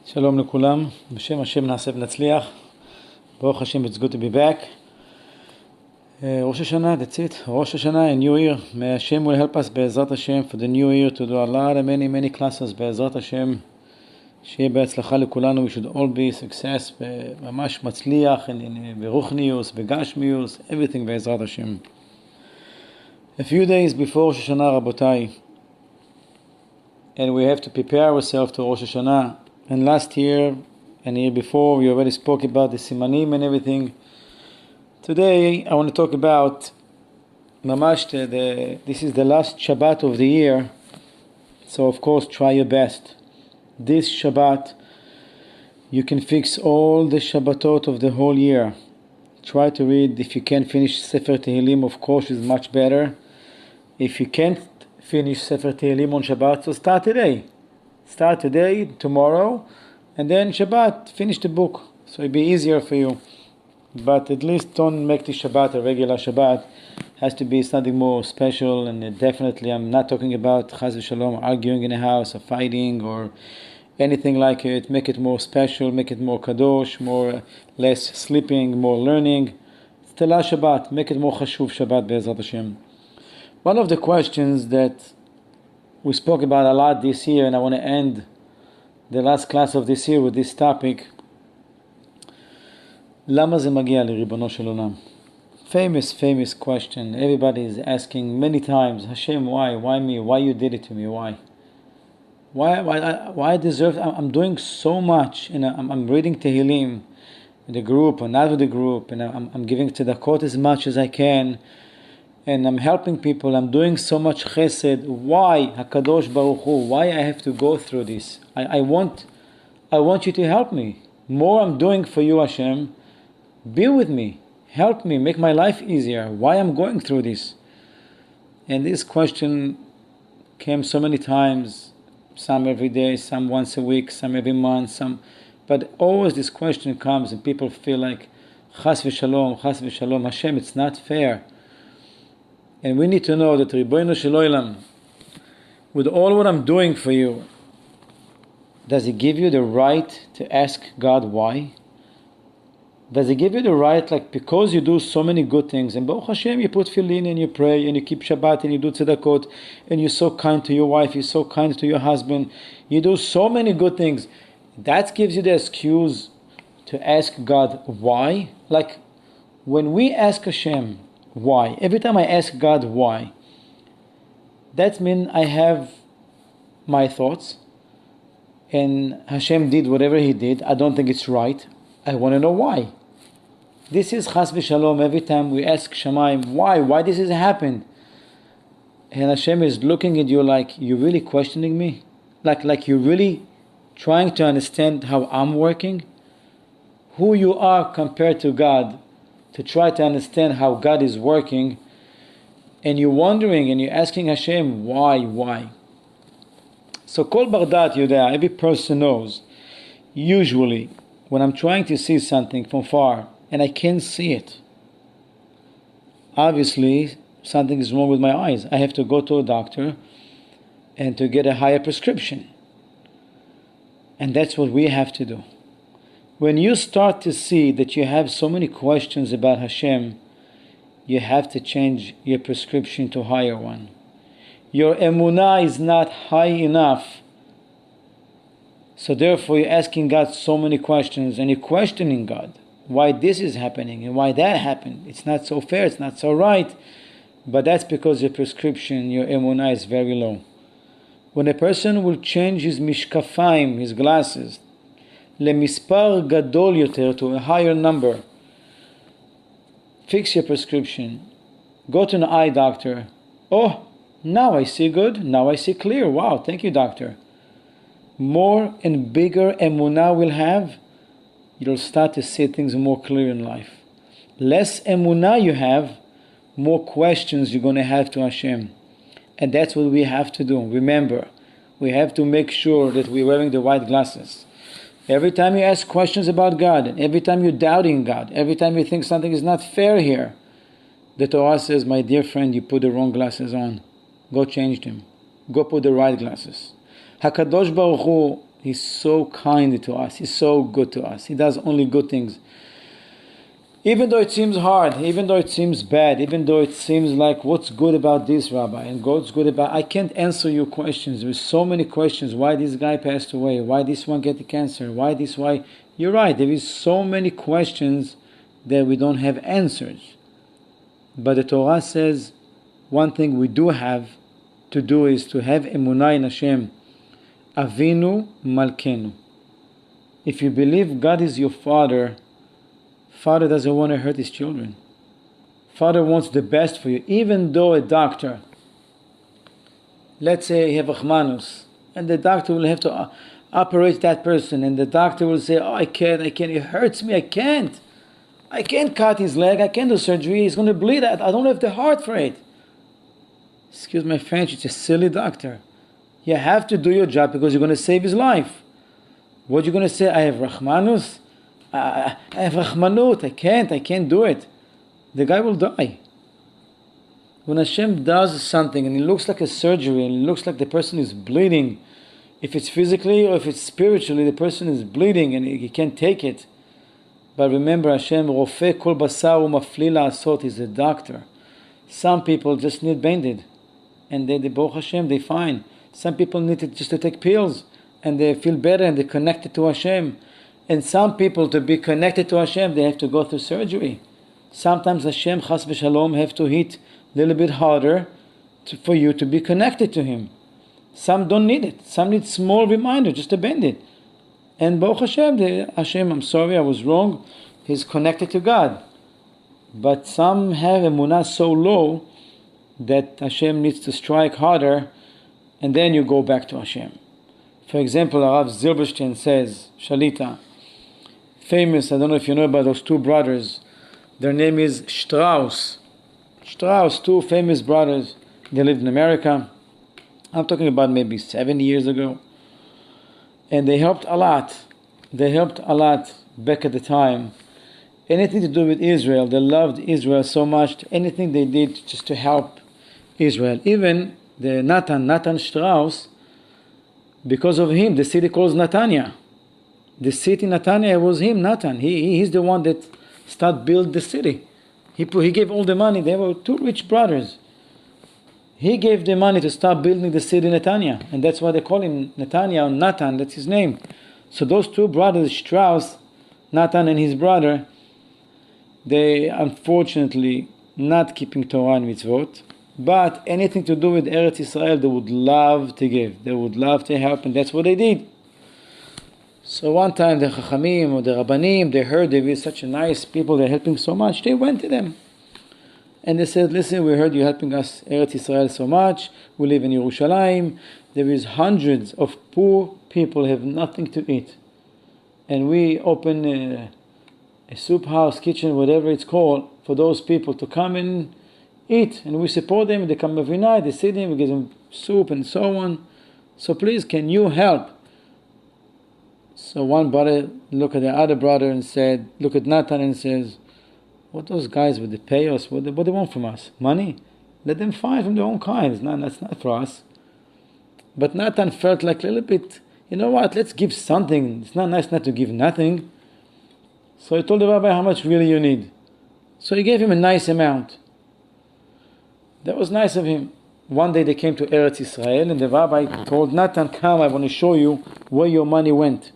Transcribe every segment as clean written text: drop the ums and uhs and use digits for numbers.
Shalom לכולם, בשם השם נעשה ונצליח. Baruch Hashem, it's good to be back. Rosh Hashanah, that's it. Rosh Hashanah, a new year. May Hashem will help us, Be'ezrat Hashem, for the new year to do a lot of many classes, Be'ezrat Hashem. שיהיה בהצלחה לכולנו, we should all be success, ממש מצליח, ברוחניוס, בגשמיוס, everything בעזרת השם. A few days before Rosh Hashanah, רבותיי, and we have to prepare ourselves to Rosh Hashanah. And last year and the year before, we already spoke about the simanim and everything. Today, I want to talk about mamash. This is the last Shabbat of the year, so of course, try your best. This Shabbat, you can fix all the Shabbatot of the whole year. Try to read. If you can finish Sefer Tehillim, of course, is much better. If you can't finish Sefer Tehillim on Shabbat, so start today. Start today, tomorrow, and then Shabbat, finish the book. So it'll be easier for you. But at least don't make the Shabbat a regular Shabbat. It has to be something more special, and definitely I'm not talking about Chaz v'Shalom, arguing in a house or fighting or anything like it. Make it more special, make it more kadosh, less sleeping, more learning. It's the last Shabbat. Make it more chashuv Shabbat, Be'ezrat Hashem. One of the questions that we spoke about a lot this year, and I want to end the last class of this year with this topic. למה זה מגיע לריבונו של עולם? Famous question. Everybody is asking many times, Hashem, why me? Why you did it to me? Why I deserve? I'm doing so much, and I'm reading Tehillim in the group or not with the group, and I'm giving tzedakot as much as I can, and I'm helping people. I'm doing so much chesed. Why, Hakadosh Baruch Hu? Why I have to go through this? I want you to help me. More I'm doing for you, Hashem. Be with me. Help me. Make my life easier. Why I'm going through this? And this question came so many times. Some every day, some once a week, some every month, but always this question comes, and people feel like, Chas v'shalom, Hashem, it's not fair. And we need to know that Ribono Shel Olam, with all what I'm doing for you, does He give you the right to ask God why? Does He give you the right, because you do so many good things, and Baruch Hashem, you put tefillin and you pray and you keep Shabbat and you do tzedakot, and you're so kind to your wife, you're so kind to your husband, you do so many good things, that gives you the excuse to ask God why? Like when we ask Hashem why, every time I ask God why, that means I have my thoughts, and Hashem did whatever He did. I don't think it's right. I want to know why. This is Chas v'Shalom. Every time we ask Shamayim, why this has happened? And Hashem is looking at you like, you really questioning me? Like you're really trying to understand how I'm working? Who you are compared to God, to try to understand how God is working, and you're wondering and you're asking Hashem, why? So Kol Bar Dat Yodea, every person knows, usually, when I'm trying to see something from far, and I can't see it, obviously, something is wrong with my eyes. I have to go to a doctor and to get a higher prescription. And that's what we have to do. When you start to see that you have so many questions about Hashem, you have to change your prescription to a higher one. Your emunah is not high enough. So therefore you're asking God so many questions, and you're questioning God. Why this is happening and why that happened. It's not so fair, it's not so right. But that's because your prescription, your emunah is very low. When a person will change his mishkafayim, his glasses, lemispar gadol yoter, to a higher number, fix your prescription, go to an eye doctor. Oh, now I see good, now I see clear. Wow, thank you, doctor. More and bigger emunah will have, you'll start to see things more clear in life. Less emunah you have, more questions you're going to have to Hashem. And that's what we have to do. Remember, we have to make sure that we're wearing the right glasses. Every time you ask questions about God, and every time you're doubting God, every time you think something is not fair here, the Torah says, my dear friend, you put the wrong glasses on. Go change them. Go put the right glasses. HaKadosh Baruch Hu He's so kind to us. He's so good to us. He does only good things. Even though it seems hard, even though it seems bad, even though it seems like, what's good about this, Rabbi? And what's good about... I can't answer your questions. There's so many questions. Why this guy passed away? Why this one get the cancer? Why this? Why... You're right. There is so many questions that we don't have answers. But the Torah says one thing we do have to do is to have emunah in Hashem. Avinu Malkenu. If you believe God is your father, Father doesn't want to hurt his children. Father wants the best for you. Even though a doctor, let's say you have Rachmanus, and the doctor will have to operate that person, and the doctor will say, oh, I can't, it hurts me, I can't cut his leg, I can't do surgery, he's going to bleed, I don't have the heart for it. Excuse my French, it's a silly doctor. You have to do your job because you're going to save his life. What are you going to say? I have Rachmanus? I have Rachmanut, I can't do it. The guy will die. When Hashem does something and it looks like a surgery and it looks like the person is bleeding, if it's physically or if it's spiritually, the person is bleeding and he can't take it. But remember, Hashem, Rofeh kol basar u'mafli la'asot, is a doctor. Some people just need Band-Aid, and they Baruch Hashem, they fine. Some people need just to take pills, and they feel better and they're connected to Hashem. And some people, to be connected to Hashem, they have to go through surgery. Sometimes Hashem, chas v'shalom, have to hit a little bit harder for you to be connected to Him. Some don't need it. Some need small reminder, just a Band-Aid. And Baruch Hashem, Hashem, I'm sorry, I was wrong. He's connected to God. But some have emunah so low that Hashem needs to strike harder, and then you go back to Hashem. For example, Rav Zilberstein says, Shalita, famous, I don't know if you know about those two brothers. Their name is Strauss. Strauss, two famous brothers. They lived in America. I'm talking about maybe 70 years ago. And they helped a lot. They helped a lot back at the time. Anything to do with Israel. They loved Israel so much. Anything they did just to help Israel. Even the Nathan Strauss, because of him, the city calls Netanya. The city Netanya was him, Nathan. He's the one that started build the city. He gave all the money. They were two rich brothers. He gave the money to start building the city Netanya. And that's why they call him Netanya or Nathan. That's his name. So those two brothers, Strauss, Nathan and his brother, they unfortunately not keeping Torah and mitzvot. But anything to do with Eretz Israel, they would love to give. They would love to help, and that's what they did. So one time the Chachamim or the Rabbanim, they heard they were such a nice people, they're helping so much, they went to them. And they said, listen, we heard you're helping us, Eretz Israel, so much. We live in Yerushalayim. There is hundreds of poor people who have nothing to eat. And we open a soup house, kitchen, whatever it's called, for those people to come and eat. And we support them. They come every night, they sit in, we give them soup and so on. So please, can you help? So one brother looked at the other brother and said, look at Nathan and says, what those guys, would they pay us? What they want from us? Money? Let them find from their own kind. That's not for us. But Nathan felt like a little bit, you know what, let's give something. It's not nice not to give nothing. So he told the rabbi how much really you need. So he gave him a nice amount. That was nice of him. One day they came to Eretz Israel and the rabbi told Nathan, come, I want to show you where your money went.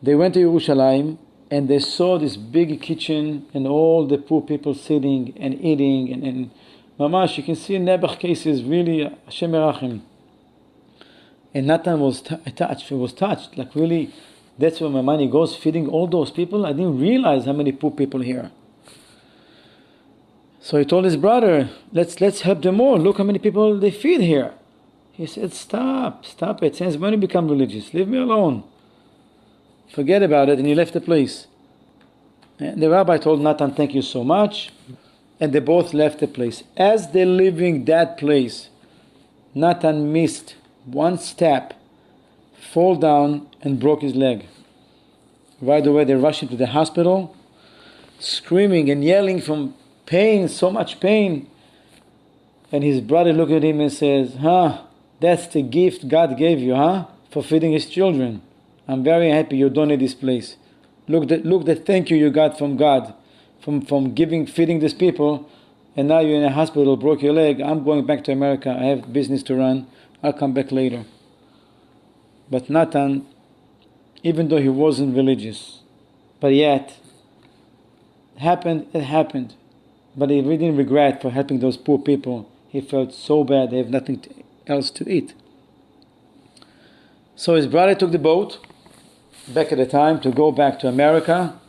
They went to Yerushalayim and they saw this big kitchen and all the poor people sitting and eating and mamash, you can see in Nebuch cases, really, Hashem Erachim. And Nathan was touched. He was touched. Like really, that's where my money goes, feeding all those people. I didn't realize how many poor people here. So he told his brother, let's help them all. Look how many people they feed here. He said, stop it. Since when you become religious? Leave me alone. Forget about it. And he left the place. And the rabbi told Nathan, thank you so much. And they both left the place. As they're leaving that place, Nathan missed one step, fall down and broke his leg. Right away they rushed him to the hospital, screaming and yelling from pain, so much pain. And his brother looked at him and says, that's the gift God gave you, for feeding his children. I'm very happy you donate this place. Look the thank you got from God, from feeding these people, and now you're in a hospital, broke your leg. I'm going back to America. I have business to run. I'll come back later. But Nathan, even though he wasn't religious, but yet, it happened. But he really didn't regret for helping those poor people. He felt so bad they have nothing else to eat. So his brother took the boat back at the time to go back to America.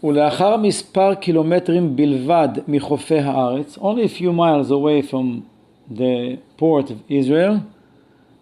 ולאחר מספר קילומטרים בלבד מחופי הארץ, only a few miles away from the port of Israel,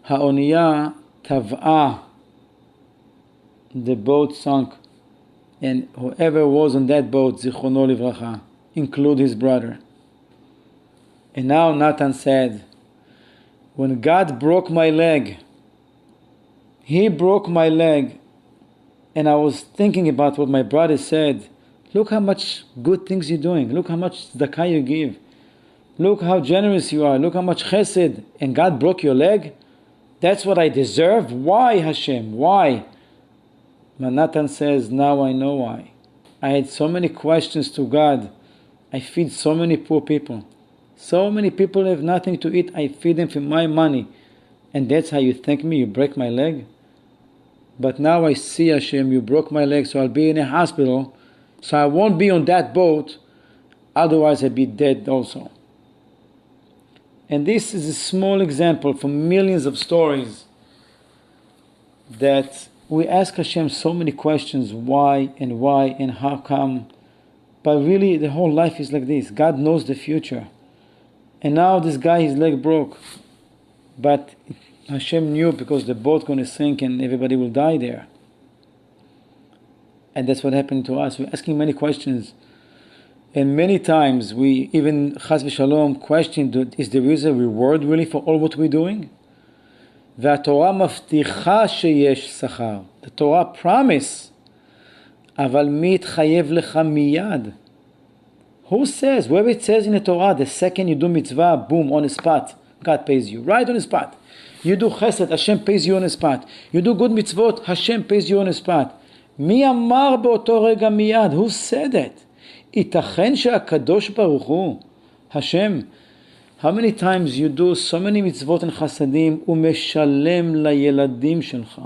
האונייה טבעה, the boat sunk, and whoever was on that boat, זיכרונו לברכה, include his brother. And now Nathan said, when God broke my leg, he broke my leg, and I was thinking about what my brother said. Look how much good things you're doing. Look how much tzedakah you give. Look how generous you are. Look how much chesed. And God broke your leg? That's what I deserve? Why, Hashem? Why? But Nathan says, now I know why. I had so many questions to God. I feed so many poor people. So many people have nothing to eat. I feed them for my money. And that's how you thank me? You break my leg? But now I see, Hashem, you broke my leg, so I'll be in a hospital. So I won't be on that boat. Otherwise, I'd be dead also. And this is a small example from millions of stories that we ask Hashem so many questions, why and how come. But really, the whole life is like this. God knows the future. And now this guy, his leg broke. But Hashem knew because the boat's going to sink and everybody will die there. And that's what happened to us. We're asking many questions. And many times we even, chas v'shalom, question, is there is a reward really for all what we're doing? והתורה מבטיחה שיש שכר. The Torah promise. אבל מי יתחייב לך מיד? Who says? Where it says in the Torah, the second you do mitzvah, boom, on the spot, God pays you. Right on the spot. You do chesed, Hashem pays you on the spot. You do good mitzvot, Hashem pays you on the spot. מי אמר באותו רגע מיד? Who said that? ייתכן שהקדוש ברוך הוא, Hashem, how many times you do so many mitzvot and chasadim, ומשלם לילדים שלך?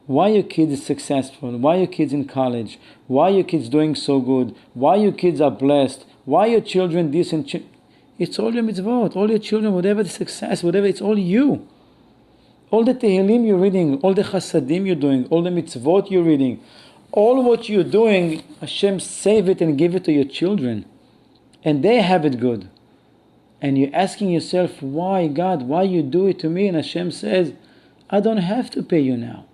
Why your kids successful? Why your kids in college? Why your kids doing so good? Why your kids are blessed? Why your children this and it's all your mitzvot, all your children, whatever the success, whatever, it's all you. All the tehillim you're reading, all the chasadim you're doing, all the mitzvot you're reading, all what you're doing, Hashem save it and give it to your children. And they have it good. And you're asking yourself, why God, why you do it to me? And Hashem says, I don't have to pay you now.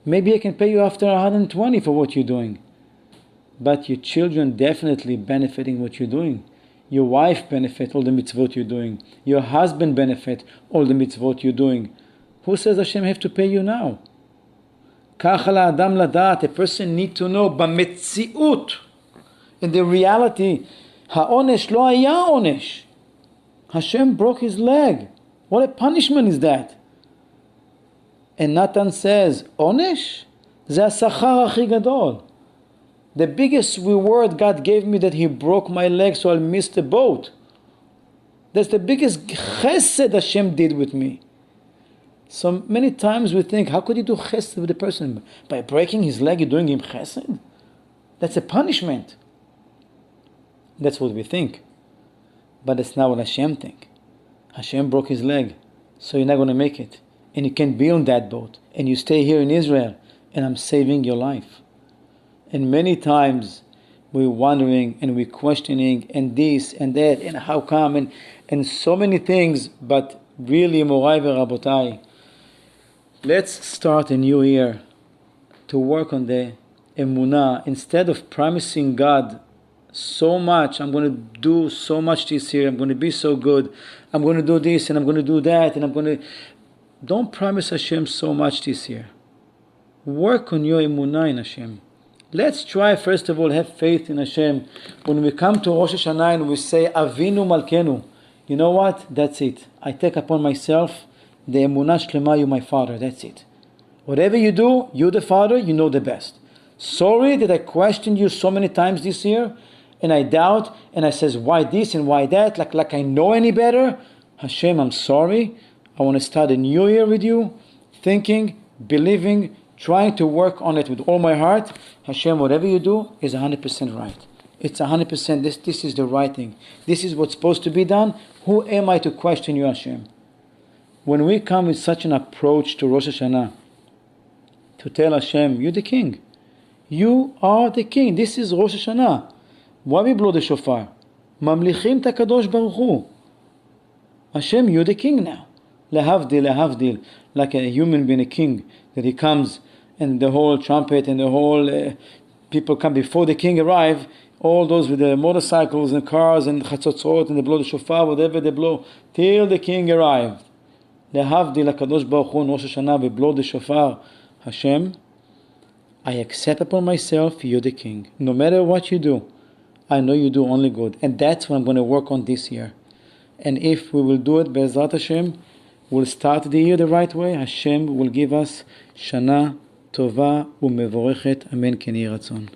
Maybe I can pay you after 120 for what you're doing. But your children definitely benefiting what you're doing. Your wife benefit all the mitzvot you're doing. Your husband benefit all the mitzvot you're doing. Who says Hashem have to pay you now? ככה לאדם לדעת, a person need to know, במציאות, in the reality, העונש לא היה עונש. Hashem broke his leg. What a punishment is that? And Nathan says, עונש? זה השכר הכי גדול. The biggest reward God gave me that he broke my leg so I'll miss the boat. That's the biggest chesed Hashem did with me. So many times we think, how could you do chesed with a person? By breaking his leg, you're doing him chesed? That's a punishment. That's what we think. But that's not what Hashem think. Hashem broke his leg, so you're not going to make it. And you can't be on that boat. And you stay here in Israel, and I'm saving your life. And many times we're wondering and we're questioning and this and that and how come and so many things. But really, Morai v'Rabotai, let's start a new year to work on the emunah. Instead of promising God so much, I'm going to do so much this year, I'm going to be so good, I'm going to do this and I'm going to do that, and I'm going to... Don't promise Hashem so much this year. Work on your emunah in Hashem. Let's try, first of all, have faith in Hashem. When we come to Rosh Hashanah and we say, Avinu Malkenu, you know what? That's it. I take upon myself the emunah shlema, you're my father. That's it. Whatever you do, you're the father, you know the best. Sorry that I questioned you so many times this year, and I doubt, and I says, why this and why that, like I know any better. Hashem, I'm sorry. I want to start a new year with you, thinking, believing, trying to work on it with all my heart. Hashem, whatever you do is 100% right. It's 100%, this is the right thing. This is what's supposed to be done. Who am I to question you, Hashem? When we come with such an approach to Rosh Hashanah, to tell Hashem, you're the king. You are the king. This is Rosh Hashanah. Why we blow the shofar? Mamlichim ta kadosh baruch Hu. Hashem, you're the king now. Lahavdil, lahavdil. Like a human being a king, that he comes and the whole trumpet and the whole people come before the king arrive, all those with the motorcycles and cars and chatzotzot and they blow the shofar, whatever they blow, till the king arrived. Lahavdil kadosh baruch Hu, Rosh Hashanah, we blow the shofar. Hashem, I accept upon myself, you're the king. No matter what you do, I know you do only good. And that's what I'm going to work on this year. And if we will do it, Be'ezrat Hashem, we'll start the year the right way. Hashem will give us Shana Tova Umevorechet. Amen. Ken Yeh Ratzon.